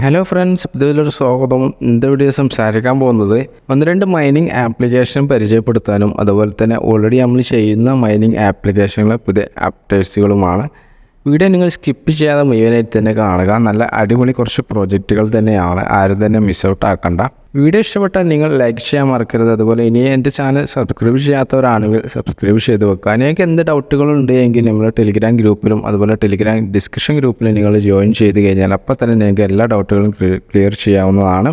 Hello friends, ഇതിലൊരു സ്വാഗതം. ഇന്നത്തെ വീഡിയോ സംസാരിക്കാൻ പോകുന്നത് ഒന്ന് രണ്ട് മൈനിങ് ആപ്ലിക്കേഷൻ പരിചയപ്പെടുത്താനും അതുപോലെ തന്നെ ഓൾറെഡി നമ്മൾ ചെയ്യുന്ന മൈനിങ് ആപ്ലിക്കേഷനുകളെ പുതിയ അപ്ഡേറ്റ്സുകളുമാണ്. വീഡിയോ നിങ്ങൾ സ്കിപ്പ് ചെയ്യാതെ മുഴുവനായിട്ട് തന്നെ കാണുക. നല്ല അടിപൊളി കുറച്ച് പ്രോജക്റ്റുകൾ തന്നെയാണ്, ആരും തന്നെ മിസ് ഔട്ട് ആക്കണ്ട. വീഡിയോ ഇഷ്ടപ്പെട്ടാൽ നിങ്ങൾ ലൈക്ക് ചെയ്യാൻ മറക്കരുത്. അതുപോലെ ഇനി എൻ്റെ ചാനൽ സബ്സ്ക്രൈബ് ചെയ്യാത്തവരാണെങ്കിൽ സബ്സ്ക്രൈബ് ചെയ്ത് വെക്കുക. നിങ്ങൾക്ക് എന്ത് ഡൗട്ടുകളുണ്ട് എങ്കിൽ നമ്മുടെ ടെലിഗ്രാം ഗ്രൂപ്പിലും അതുപോലെ ടെലിഗ്രാം ഡിസ്കഷൻ ഗ്രൂപ്പിലും നിങ്ങൾ ജോയിൻ ചെയ്ത് കഴിഞ്ഞാൽ അപ്പോൾ തന്നെ നിങ്ങൾക്ക് എല്ലാ ഡൗട്ടുകളും ക്ലിയർ ചെയ്യാവുന്നതാണ്.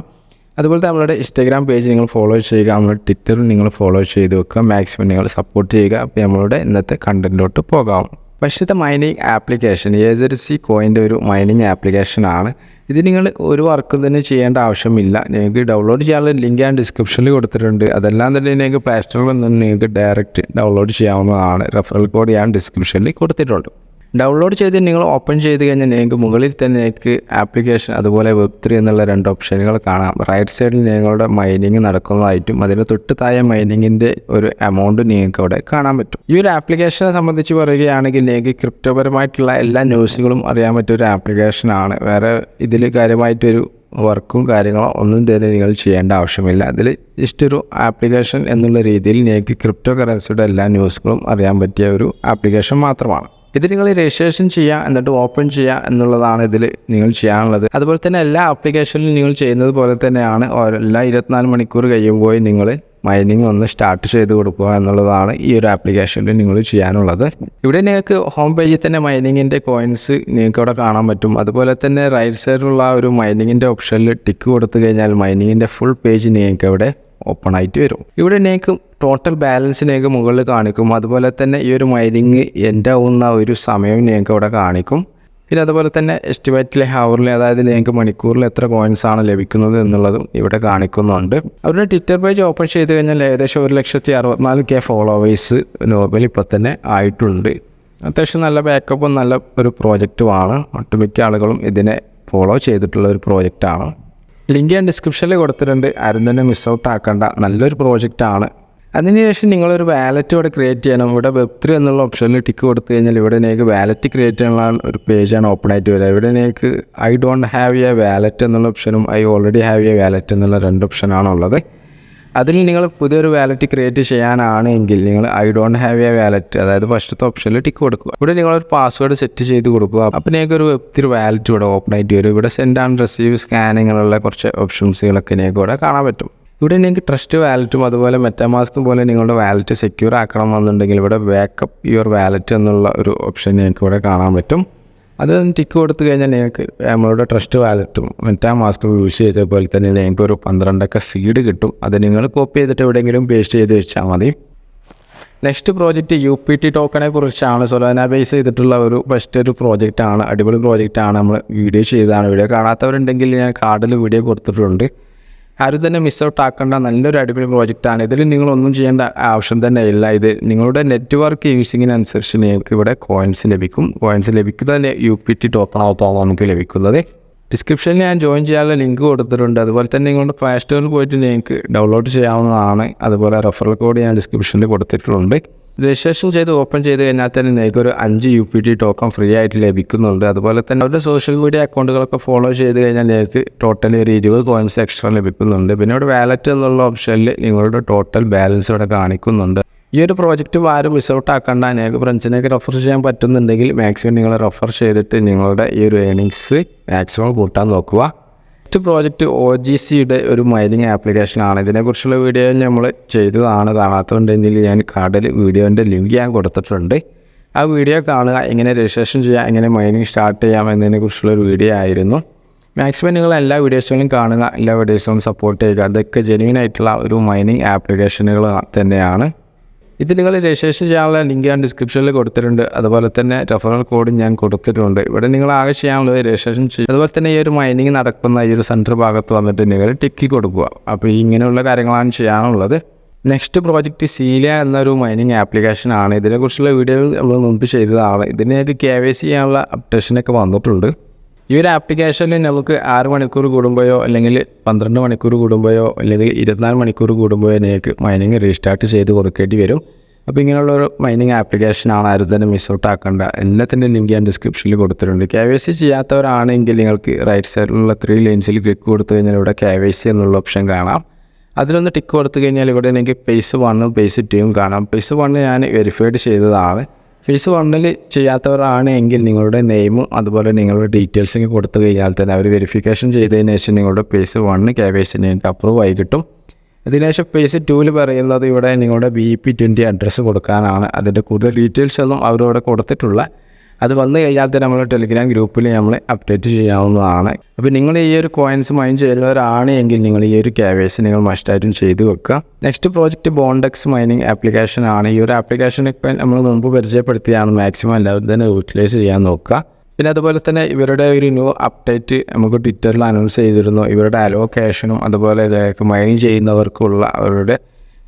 അതുപോലെ നമ്മളുടെ ഇൻസ്റ്റാഗ്രാം പേജ് നിങ്ങൾ ഫോളോ ചെയ്യുക, നമ്മുടെ ട്വിറ്ററിൽ നിങ്ങൾ ഫോളോ ചെയ്ത് വെക്കുക. മാക്സിമം നിങ്ങൾ സപ്പോർട്ട് ചെയ്യുക. അപ്പോൾ നമ്മളുടെ ഇന്നത്തെ കണ്ടൻറ്റിലോട്ട് പോകാം. ഫസ്റ്റത്തെ മൈനിങ് ആപ്ലിക്കേഷൻ AZC കോയിൻ്റെ ഒരു മൈനിങ് ആപ്ലിക്കേഷനാണ്. ഇത് നിങ്ങൾ ഒരു വർക്കും തന്നെ ചെയ്യേണ്ട ആവശ്യമില്ല. നിങ്ങൾക്ക് ഡൗൺലോഡ് ചെയ്യാനുള്ള ലിങ്ക് ഞാൻ ഡിസ്ക്രിപ്ഷനിൽ കൊടുത്തിട്ടുണ്ട്. അതെല്ലാം തന്നെ നിങ്ങൾക്ക് പ്ലേ സ്റ്റോറിൽ നിന്ന് നിങ്ങൾക്ക് ഡയറക്റ്റ് ഡൗൺലോഡ് ചെയ്യാവുന്നതാണ്. റെഫറൽ കോഡ് ഞാൻ ഡിസ്ക്രിപ്ഷനിൽ കൊടുത്തിട്ടുണ്ട്. ഡൗൺലോഡ് ചെയ്ത് നിങ്ങൾ ഓപ്പൺ ചെയ്ത് കഴിഞ്ഞാൽ നിങ്ങൾക്ക് മുകളിൽ തന്നെ നിങ്ങൾക്ക് ആപ്ലിക്കേഷൻ അതുപോലെ Web3 എന്നുള്ള രണ്ട് ഓപ്ഷനുകൾ കാണാം. റൈറ്റ് സൈഡിൽ നിങ്ങളുടെ മൈനിങ് നടക്കുന്നതായിട്ടും അതിന് തൊട്ട് താഴെ മൈനിങ്ങിൻ്റെ ഒരു എമൗണ്ട് നിങ്ങൾക്ക് അവിടെ കാണാൻ പറ്റും. ഈ ഒരു ആപ്ലിക്കേഷനെ സംബന്ധിച്ച് പറയുകയാണെങ്കിൽ നിങ്ങൾക്ക് ക്രിപ്റ്റോപരമായിട്ടുള്ള എല്ലാ ന്യൂസുകളും അറിയാൻ പറ്റിയൊരു ആപ്ലിക്കേഷനാണ്. വേറെ ഇതിൽ കാര്യമായിട്ടൊരു വർക്കും കാര്യങ്ങളോ ഒന്നും തന്നെ നിങ്ങൾ ചെയ്യേണ്ട ആവശ്യമില്ല. അതിൽ ജസ്റ്റ് ഒരു ആപ്ലിക്കേഷൻ എന്നുള്ള രീതിയിൽ നിങ്ങൾക്ക് ക്രിപ്റ്റോ കറൻസിയുടെ എല്ലാ ന്യൂസുകളും അറിയാൻ പറ്റിയ ഒരു ആപ്ലിക്കേഷൻ മാത്രമാണ്. ഇത് നിങ്ങൾ രജിസ്ട്രേഷൻ ചെയ്യുക, എന്നിട്ട് ഓപ്പൺ ചെയ്യുക എന്നുള്ളതാണ് ഇതിൽ നിങ്ങൾ ചെയ്യാനുള്ളത്. അതുപോലെ തന്നെ എല്ലാ ആപ്ലിക്കേഷനിലും നിങ്ങൾ ചെയ്യുന്നത് പോലെ തന്നെയാണ് എല്ലാ 24 മണിക്കൂർ കഴിയുമ്പോൾ നിങ്ങൾ മൈനിങ് ഒന്ന് സ്റ്റാർട്ട് ചെയ്ത് കൊടുക്കുക എന്നുള്ളതാണ് ഈ ഒരു ആപ്ലിക്കേഷനിൽ നിങ്ങൾ ചെയ്യാനുള്ളത്. ഇവിടെ നിങ്ങൾക്ക് ഹോം പേജിൽ തന്നെ മൈനിങ്ങിൻ്റെ കോയിൻസ് നിങ്ങൾക്ക് അവിടെ കാണാൻ പറ്റും. അതുപോലെ തന്നെ റൈറ്റ് സൈഡിലുള്ള ഒരു മൈനിങ്ങിൻ്റെ ഓപ്ഷനിൽ ടിക്ക് കൊടുത്തു കഴിഞ്ഞാൽ മൈനിങ്ങിൻ്റെ ഫുൾ പേജ് നിങ്ങൾക്ക് അവിടെ ഓപ്പൺ ആയിട്ട് വരും. ഇവിടെ നിങ്ങൾക്ക് ടോട്ടൽ ബാലൻസ് നിങ്ങൾക്ക് മുകളിൽ കാണിക്കും. അതുപോലെ തന്നെ ഈ ഒരു മൈനിങ് എൻഡ് ആവുന്ന ഒരു സമയം നിങ്ങൾക്ക് അവിടെ കാണിക്കും. പിന്നെ അതുപോലെ തന്നെ എസ്റ്റിമേറ്റിലെ ഹവറിൽ, അതായത് നിങ്ങൾക്ക് മണിക്കൂറിൽ എത്ര കോയിൻസ് ആണ് ലഭിക്കുന്നത് എന്നുള്ളതും ഇവിടെ കാണിക്കുന്നുണ്ട്. അവരുടെ ട്വിറ്റർ പേജ് ഓപ്പൺ ചെയ്ത് കഴിഞ്ഞാൽ ഏകദേശം 1,64,000 ഫോളോവേഴ്സ് നോർമലി ഇപ്പോൾ തന്നെ ആയിട്ടുണ്ട്. അത്യാവശ്യം നല്ല ബാക്കപ്പും നല്ല ഒരു പ്രോജക്റ്റുമാണ്. ഒട്ടുമിക്ക ആളുകളും ഇതിനെ ഫോളോ ചെയ്തിട്ടുള്ള ഒരു പ്രോജക്റ്റാണ്. ലിങ്ക് ഞാൻ ഡിസ്ക്രിപ്ഷനിൽ കൊടുത്തിട്ടുണ്ട്, ആരും തന്നെ മിസ് ഔട്ട് ആക്കേണ്ട. നല്ലൊരു പ്രോജക്റ്റാണ്. അതിനുശേഷം നിങ്ങളൊരു വാലറ്റ് ഇവിടെ ക്രിയേറ്റ് ചെയ്യണം. ഇവിടെ Web3 എന്നുള്ള ഓപ്ഷനിൽ ടിക്ക് കൊടുത്തു കഴിഞ്ഞാൽ ഇവിടെ നിങ്ങൾക്ക് വാലറ്റ് ക്രിയേറ്റ് ചെയ്യാനുള്ള ഒരു പേജാണ് ഓപ്പൺ ആയിട്ട് വരിക. ഇവിടെ നിങ്ങൾക്ക് I don't have a wallet എന്നുള്ള ഓപ്ഷനും I already have a wallet എന്നുള്ള രണ്ട് ഓപ്ഷനാണുള്ളത്. അതിൽ നിങ്ങൾ പുതിയൊരു വാലറ്റ് ക്രിയേറ്റ് ചെയ്യാനാണെങ്കിൽ നിങ്ങൾ I don't have a wallet, അതായത് ഫസ്റ്റത്തെ ഓപ്ഷനിൽ ടിക്ക് കൊടുക്കുക. ഇവിടെ നിങ്ങളൊരു പാസ്വേഡ് സെറ്റ് ചെയ്ത് കൊടുക്കുക. അപ്പോൾ നിങ്ങൾക്ക് ഒരു Web3 വാലറ്റ് ഇവിടെ ഓപ്പൺ ആയിട്ട് വരും. ഇവിടെ സെൻഡ് ആൻഡ് റിസീവ് സ്കാനിങ്ങുള്ള കുറച്ച് ഓപ്ഷൻസുകളൊക്കെ നിങ്ങൾക്ക് ഇവിടെ കാണാൻ പറ്റും. ഇവിടെ നിങ്ങൾക്ക് ട്രസ്റ്റ് വാലറ്റും അതുപോലെ മെറ്റാമാസ്കും പോലെ നിങ്ങളുടെ വാലറ്റ് സെക്യൂർ ആക്കണമെന്നുണ്ടെങ്കിൽ ഇവിടെ ബാക്കപ്പ് യുവർ വാലറ്റ് എന്നുള്ള ഒരു ഓപ്ഷൻ നിങ്ങൾക്ക് ഇവിടെ കാണാൻ പറ്റും. അത് ടിക്ക് കൊടുത്തു കഴിഞ്ഞാൽ നിങ്ങൾക്ക് നമ്മളുടെ ട്രസ്റ്റ് വാലറ്റും മെറ്റാമാസ്കും യൂസ് ചെയ്ത പോലെ തന്നെ നിങ്ങൾക്ക് ഒരു 12 സീഡ് കിട്ടും. അത് നിങ്ങൾ കോപ്പി ചെയ്തിട്ട് എവിടെയെങ്കിലും പേസ്റ്റ് ചെയ്ത് വെച്ചാൽ മതി. നെക്സ്റ്റ് പ്രോജക്റ്റ് UPT ടോക്കനെ കുറിച്ചാണ്. സൊലാന ബേസ് ചെയ്തിട്ടുള്ള ഒരു ഫസ്റ്റ് ഒരു പ്രോജക്റ്റാണ്. അടിപൊളി പ്രോജക്റ്റാണ്. നമ്മൾ വീഡിയോ ചെയ്തതാണ്. വീഡിയോ കാണാത്തവരുണ്ടെങ്കിൽ ഞാൻ കാർഡിൽ വീഡിയോ കൊടുത്തിട്ടുണ്ട്. ആരും തന്നെ മിസ് ഔട്ട് ആക്കേണ്ട നല്ലൊരു അടിപൊളി പ്രോജക്റ്റാണ്. ഇതിൽ നിങ്ങളൊന്നും ചെയ്യേണ്ട ആവശ്യം തന്നെ ഇല്ല. ഇത് നിങ്ങളുടെ നെറ്റ്വർക്ക് യൂസിങ്ങിനനുസരിച്ച് നിങ്ങൾക്ക് ഇവിടെ കോയിൻസ് ലഭിക്കും. കോയിൻസ് ലഭിക്കുന്നത് UPT ടോക്കണായിട്ടാണ് നമുക്ക് ലഭിക്കുന്നത്. ഡിസ്ക്രിപ്ഷനിൽ ഞാൻ ജോയിൻ ചെയ്യാനുള്ള ലിങ്ക് കൊടുത്തിട്ടുണ്ട്. അതുപോലെ തന്നെ നിങ്ങളുടെ പ്ലേ സ്റ്റോറിൽ പോയിട്ട് നിങ്ങൾക്ക് ഡൗൺലോഡ് ചെയ്യാവുന്നതാണ്. അതുപോലെ റെഫറൽ കോഡ് ഞാൻ ഡിസ്ക്രിപ്ഷനിൽ കൊടുത്തിട്ടുണ്ട്. രജിസ്ട്രേഷൻ ചെയ്ത് ഓപ്പൺ ചെയ്ത് കഴിഞ്ഞാൽ തന്നെ നിങ്ങൾക്ക് ഒരു 5 UPT ടോക്കൺ ഫ്രീ ആയിട്ട് ലഭിക്കുന്നുണ്ട്. അതുപോലെ തന്നെ അവരുടെ സോഷ്യൽ മീഡിയ അക്കൗണ്ടുകളൊക്കെ ഫോളോ ചെയ്ത് കഴിഞ്ഞാൽ നിങ്ങൾക്ക് ടോട്ടലി ഒരു 20 കോയിൻസ് എക്സ്ട്രാ ലഭിക്കുന്നുണ്ട്. പിന്നെ ഇവിടെ വാലറ്റ് എന്നുള്ള ഓപ്ഷനിൽ നിങ്ങളുടെ ടോട്ടൽ ബാലൻസ് ഇവിടെ കാണിക്കുന്നുണ്ട്. ഈ ഒരു പ്രോജക്റ്റും ആരും മിസ് ഔട്ട് ആക്കണ്ട. നിങ്ങൾക്ക് ഫ്രണ്ട്സിനൊക്കെ റെഫർ ചെയ്യാൻ പറ്റുന്നുണ്ടെങ്കിൽ മാക്സിമം നിങ്ങൾ റെഫർ ചെയ്തിട്ട് നിങ്ങളുടെ ഈ ഒരു ഏണിങ്സ് മാക്സിമം കൂട്ടാൻ നോക്കുക. നെക്സ്റ്റ് പ്രോജക്റ്റ് OGCയുടെ ഒരു മൈനിങ് ആപ്ലിക്കേഷനാണ്. ഇതിനെക്കുറിച്ചുള്ള വീഡിയോ നമ്മൾ ചെയ്തതാണ്. കാണാത്തതുണ്ടെങ്കിൽ ഞാൻ കാർഡിൽ വീഡിയോൻ്റെ ലിങ്ക് ഞാൻ കൊടുത്തിട്ടുണ്ട്. ആ വീഡിയോ കാണുക. എങ്ങനെ രജിസ്ട്രേഷൻ ചെയ്യാം, എങ്ങനെ മൈനിങ് സ്റ്റാർട്ട് ചെയ്യാം എന്നതിനെക്കുറിച്ചുള്ളൊരു വീഡിയോ ആയിരുന്നു. മാക്സിമം നിങ്ങൾ എല്ലാ വീഡിയോസുകളും കാണുക, എല്ലാ വീഡിയോസുകളും സപ്പോർട്ട് ചെയ്യുക. അതൊക്കെ ജെന്യുവൻ ആയിട്ടുള്ള ഒരു മൈനിങ് ആപ്ലിക്കേഷനുകൾ തന്നെയാണ്. ഇത് നിങ്ങൾ രജിസ്ട്രേഷൻ ചെയ്യാനുള്ള ലിങ്ക് ഞാൻ ഡിസ്ക്രിപ്ഷനിൽ കൊടുത്തിട്ടുണ്ട്. അതുപോലെ തന്നെ റെഫറൽ കോഡും ഞാൻ കൊടുത്തിട്ടുണ്ട്. ഇവിടെ നിങ്ങൾ ആകെ ചെയ്യാനുള്ളത് രജിസ്ട്രേഷൻ ചെയ്യുക. അതുപോലെ തന്നെ ഈ ഒരു മൈനിങ് നടക്കുന്ന ഈ ഒരു സെൻറ്റർ ഭാഗത്ത് വന്നിട്ട് നിങ്ങൾ ടിക്കി കൊടുക്കുക. അപ്പോൾ ഇങ്ങനെയുള്ള കാര്യങ്ങളാണ് ചെയ്യാനുള്ളത്. നെക്സ്റ്റ് പ്രോജക്റ്റ് സീലിയ എന്നൊരു മൈനിങ് ആപ്ലിക്കേഷനാണ്. ഇതിനെക്കുറിച്ചുള്ള വീഡിയോകൾ നമ്മൾ മുൻപ് ചെയ്തതാണ്. ഇതിനൊക്കെ KYC ചെയ്യാനുള്ള അപ്ഡേഷനൊക്കെ വന്നിട്ടുണ്ട്. ഈ ഒരു ആപ്ലിക്കേഷനിൽ നമുക്ക് 6 മണിക്കൂർ കൂടുമ്പോഴോ അല്ലെങ്കിൽ 12 മണിക്കൂർ കൂടുമ്പോഴോ അല്ലെങ്കിൽ 24 മണിക്കൂർ കൂടുമ്പോഴോ നിങ്ങൾക്ക് മൈനിങ് റീസ്റ്റാർട്ട് ചെയ്ത് കൊടുക്കേണ്ടി വരും. അപ്പോൾ ഇങ്ങനെയുള്ളൊരു മൈനിങ് ആപ്ലിക്കേഷനാണ് ആരും തന്നെ മിസ് ഔട്ട് ആക്കേണ്ട. എല്ലാത്തിൻ്റെ ലിങ്ക് ഞാൻ ഡിസ്ക്രിപ്ഷനിൽ കൊടുത്തിട്ടുണ്ട്. KYC ചെയ്യാത്തവരാണെങ്കിൽ നിങ്ങൾക്ക് റൈറ്റ് സൈഡിലുള്ള 3 ലൈൻസിൽ ക്ലിക്ക് കൊടുത്തു കഴിഞ്ഞാൽ ഇവിടെ KYC എന്നുള്ള ഓപ്ഷൻ കാണാം. അതിലൊന്ന് ടിക്ക് കൊടുത്തു കഴിഞ്ഞാൽ ഇവിടെ നിങ്ങൾക്ക് phase 1 phase 2 കാണാം. phase 1 ഞാൻ വെരിഫൈഡ് ചെയ്തതാണ്. phase 1 ചെയ്യാത്തവരാണെങ്കിൽ നിങ്ങളുടെ നെയിമും അതുപോലെ നിങ്ങളുടെ ഡീറ്റെയിൽസൊക്കെ കൊടുത്തു കഴിഞ്ഞാൽ തന്നെ അവർ വെരിഫിക്കേഷൻ ചെയ്തതിന് ശേഷം നിങ്ങളുടെ phase 1 KYC നിങ്ങൾക്ക് അപ്രൂവ് ആയി കിട്ടും. അതിനുശേഷം phase 2 പറയുന്നത് ഇവിടെ നിങ്ങളുടെ BP20 അഡ്രസ്സ് കൊടുക്കാനാണ്. അതിൻ്റെ കൂടുതൽ ഡീറ്റെയിൽസ് ഒന്നും അവരോട് കൊടുത്തിട്ടുള്ള. അത് വന്നു കഴിഞ്ഞാൽ തന്നെ നമ്മൾ ടെലിഗ്രാം ഗ്രൂപ്പിൽ നമ്മൾ അപ്ഡേറ്റ് ചെയ്യാവുന്നതാണ്. അപ്പോൾ നിങ്ങൾ ഈ ഒരു കോയിൻസ് മൈൻ ചെയ്യുന്നവരാണ് എങ്കിൽ നിങ്ങൾ ഈ ഒരു KYC നിങ്ങൾ മസ്റ്റായിട്ടും ചെയ്ത് വെക്കുക. നെക്സ്റ്റ് പ്രോജക്റ്റ് ബോണ്ടെക്സ് മൈനിങ് ആപ്ലിക്കേഷൻ ആണ്. ഈ ഒരു ആപ്ലിക്കേഷൻ ഇപ്പം നമ്മൾ മുമ്പ് പരിചയപ്പെടുത്തിയാണ്. മാക്സിമം എല്ലാവരും തന്നെ യൂട്ടിലൈസ് ചെയ്യാൻ നോക്കുക. പിന്നെ അതുപോലെ തന്നെ ഇവരുടെ ഒരു ന്യൂ അപ്ഡേറ്റ് നമുക്ക് ട്വിറ്ററിൽ അനൗൺസ് ചെയ്തിരുന്നു. ഇവരുടെ അലോക്കേഷനും അതുപോലെ മൈനിങ് ചെയ്യുന്നവർക്കുള്ള അവരുടെ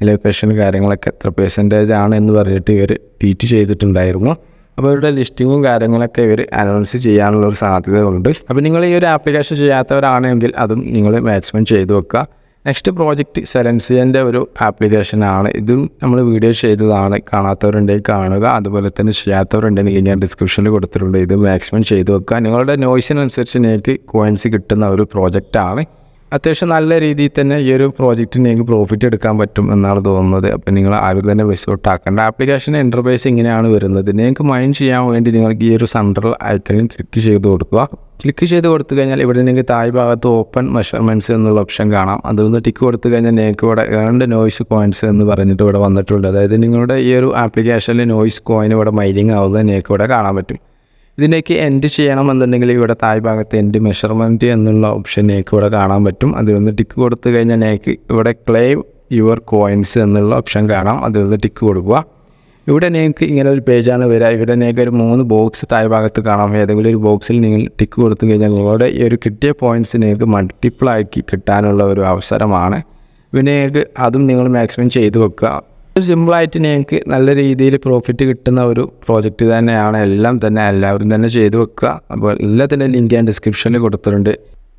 അലോക്കേഷൻ കാര്യങ്ങളൊക്കെ എത്ര % ആണ് എന്ന് പറഞ്ഞിട്ട് ഇവർ ട്വീറ്റ് ചെയ്തിട്ടുണ്ടായിരുന്നു. അപ്പോൾ ഇവരുടെ ലിസ്റ്റിങ്ങും കാര്യങ്ങളൊക്കെ ഇവർ അനൗൺസ് ചെയ്യാനുള്ളൊരു സാധ്യതയുണ്ട്. അപ്പോൾ നിങ്ങൾ ഈ ഒരു ആപ്ലിക്കേഷൻ ചെയ്യാത്തവരാണെങ്കിൽ അതും നിങ്ങൾ മാക്സിമം ചെയ്തു വെക്കുക. നെക്സ്റ്റ് പ്രോജക്റ്റ് സെലൻസിയൻ്റെ ഒരു ആപ്ലിക്കേഷനാണ്. ഇതും നമ്മൾ വീഡിയോ ചെയ്തതാണ്. കാണാത്തവരുണ്ടെങ്കിൽ കാണുക. അതുപോലെ തന്നെ ചെയ്യാത്തവരുണ്ടെങ്കിൽ ഞാൻ ഡിസ്ക്രിപ്ഷനിൽ കൊടുത്തിട്ടുണ്ട്. ഇത് മാക്സിമം ചെയ്തു വെക്കുക. നിങ്ങളുടെ നോയ്സിനനുസരിച്ച് നിങ്ങൾക്ക് കോയിൻസ് കിട്ടുന്ന ഒരു പ്രോജക്റ്റാണ്. അത്യാവശ്യം നല്ല രീതിയിൽ തന്നെ ഈ ഒരു പ്രോജക്റ്റിന് നിങ്ങൾക്ക് പ്രോഫിറ്റ് എടുക്കാൻ പറ്റും എന്നാണ് തോന്നുന്നത്. അപ്പോൾ നിങ്ങൾ ആരും തന്നെ മിസ് ഔട്ട് ആക്കേണ്ട. ആപ്ലിക്കേഷൻ്റെ ഇൻ്റർഫേസ് ഇങ്ങനെയാണ് വരുന്നത്. നിങ്ങൾക്ക് മൈൻ ചെയ്യാൻ വേണ്ടി നിങ്ങൾക്ക് ഈ ഒരു സെൻട്രൽ ഐക്കണിൽ ക്ലിക്ക് ചെയ്ത് കൊടുക്കുക. ക്ലിക്ക് ചെയ്ത് കൊടുത്തു കഴിഞ്ഞാൽ ഇവിടെ നിങ്ങൾക്ക് താഴെ ഭാഗത്ത് ഓപ്പൺ മെഷർമെൻറ്റ്സ് എന്നുള്ള ഓപ്ഷൻ കാണാം. അതൊന്ന് ടിക്ക് കൊടുത്തു കഴിഞ്ഞാൽ നിങ്ങൾക്ക് ഇവിടെ ഏൺഡ് നോയ്സ് കോയിൻസ് എന്ന് പറഞ്ഞിട്ട് ഇവിടെ വന്നിട്ടുണ്ട്. അതായത് നിങ്ങളുടെ ഈ ഒരു ആപ്ലിക്കേഷനിൽ നോയ്സ് കോയിൻ ഇവിടെ മൈനിങ് ആവുന്നത് നിങ്ങൾക്ക് ഇവിടെ കാണാൻ പറ്റും. ഇതിലേക്ക് എൻഡ് ചെയ്യണമെന്നുണ്ടെങ്കിൽ ഇവിടെ താഴെ ഭാഗത്ത് എൻഡ് മെഷർമെൻറ്റ് എന്നുള്ള ഓപ്ഷൻ നിങ്ങൾക്ക് ഇവിടെ കാണാൻ പറ്റും. അതിലൊന്ന് ടിക്ക് കൊടുത്തു കഴിഞ്ഞാൽ നിങ്ങൾക്ക് ഇവിടെ ക്ലെയിം യുവർ കോയിൻസ് എന്നുള്ള ഓപ്ഷൻ കാണാം. അതിലൊന്ന് ടിക്ക് കൊടുക്കുക. ഇവിടെ നിങ്ങൾക്ക് ഇങ്ങനെ ഒരു പേജാണ് വരിക. ഇവിടെ നിങ്ങൾക്ക് ഒരു 3 ബോക്സ് താഴെ ഭാഗത്ത് കാണാം. ഏതെങ്കിലും ഒരു ബോക്സിൽ നിങ്ങൾ ടിക്ക് കൊടുത്തു കഴിഞ്ഞാൽ നിങ്ങളുടെ ഈ ഒരു കിട്ടിയ പോയിൻറ്റ്സ് നിങ്ങൾക്ക് മൾട്ടിപ്പിൾ ആക്കി കിട്ടാനുള്ള ഒരു അവസരമാണ്. പിന്നെ നിങ്ങൾക്ക് അതും നിങ്ങൾ മാക്സിമം ചെയ്ത് വെക്കുക. സിമ്പിളായിട്ട് നിങ്ങൾക്ക് നല്ല രീതിയിൽ പ്രോഫിറ്റ് കിട്ടുന്ന ഒരു പ്രോജക്റ്റ് തന്നെയാണ്. എല്ലാവരും തന്നെ ചെയ്തു വെക്കുക. അപ്പോൾ എല്ലാത്തിൻ്റെ ലിങ്ക് ഞാൻ ഡിസ്ക്രിപ്ഷനിൽ കൊടുത്തിട്ടുണ്ട്.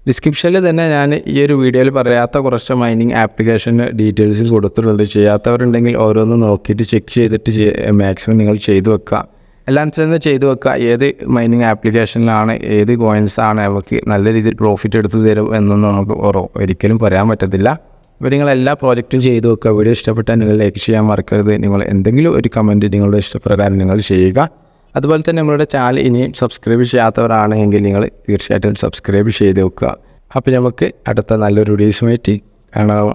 ഡിസ്ക്രിപ്ഷനിൽ തന്നെ ഞാൻ ഈ ഒരു വീഡിയോയിൽ പറയാത്ത കുറച്ച് മൈനിങ് ആപ്ലിക്കേഷൻ ഡീറ്റെയിൽസ് കൊടുത്തിട്ടുണ്ട്. ചെയ്യാത്തവരുണ്ടെങ്കിൽ ഓരോന്ന് നോക്കിയിട്ട് ചെക്ക് ചെയ്തിട്ട് മാക്സിമം നിങ്ങൾ ചെയ്തു വെക്കുക. എല്ലാം തന്നെ ചെയ്തു വെക്കുക. ഏത് മൈനിങ് ആപ്ലിക്കേഷനിലാണ് ഏത് കോയിൻസാണ് നമുക്ക് നല്ല രീതിയിൽ പ്രോഫിറ്റ് എടുത്തു തരും എന്നൊന്നും നമുക്ക് ഒരിക്കലും പറയാൻ പറ്റത്തില്ല. അപ്പോൾ നിങ്ങൾ എല്ലാ പ്രോജക്റ്റും ചെയ്തു വെക്കുക. വീഡിയോ ഇഷ്ടപ്പെട്ടാൽ നിങ്ങൾ ലൈക്ക് ചെയ്യാൻ മറക്കരുത്. നിങ്ങൾ എന്തെങ്കിലും ഒരു കമൻറ്റ് നിങ്ങളുടെ ഇഷ്ടപ്രകാരം നിങ്ങൾ ചെയ്യുക. അതുപോലെ തന്നെ നമ്മളുടെ ചാനൽ ഇനിയും സബ്സ്ക്രൈബ് ചെയ്യാത്തവരാണെങ്കിൽ നിങ്ങൾ തീർച്ചയായിട്ടും സബ്സ്ക്രൈബ് ചെയ്ത് വെക്കുക. അപ്പോൾ നമുക്ക് അടുത്ത നല്ലൊരു വീഡിയോസുമായിട്ട് കാണാം.